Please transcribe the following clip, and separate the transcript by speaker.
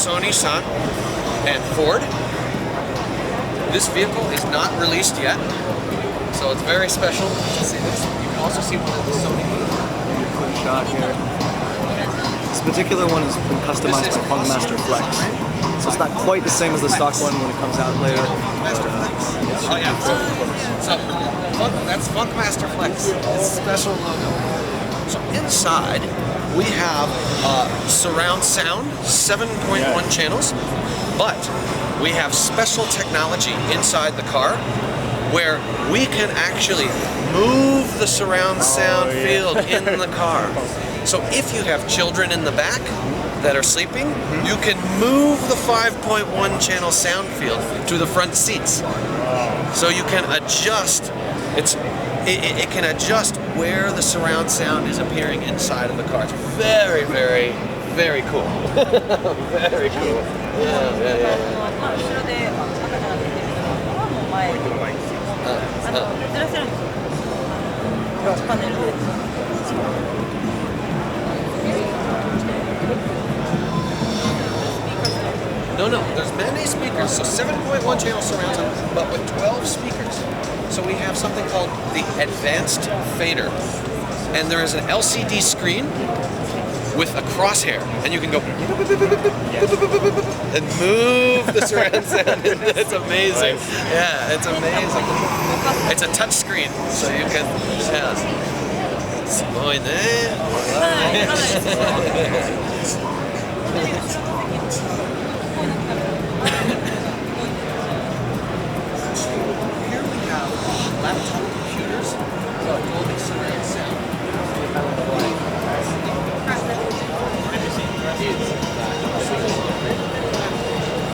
Speaker 1: Sony, San, and Ford. This vehicle is not released yet, so it's very special to see this. You can also see one of the Sony.
Speaker 2: Quick shot here. This particular one has been customized by Funkmaster Flex. So it's not quite the same as the stock one when it comes out later.
Speaker 1: Oh yeah. So that's Funkmaster Flex. It's special logo. So inside we have surround sound, 7.1 channels, but we have special technology inside the car where we can actually move the surround sound field in the car. So if you have children in the back that are sleeping, you can move the 5.1 channel sound field to the front seats. So you can adjust, it can adjust where the surround sound is appearing inside of the car. It's very, very, very cool. Very cool. Yeah. No, there's many speakers, so 7.1 channel surround sound, but with 12 speakers. So we have something called the Advanced Fader. And there is an LCD screen with a crosshair, and you can go and move the surround sound. It's amazing. Yeah, it's amazing. It's a touch screen, so you can, yeah. すごいね。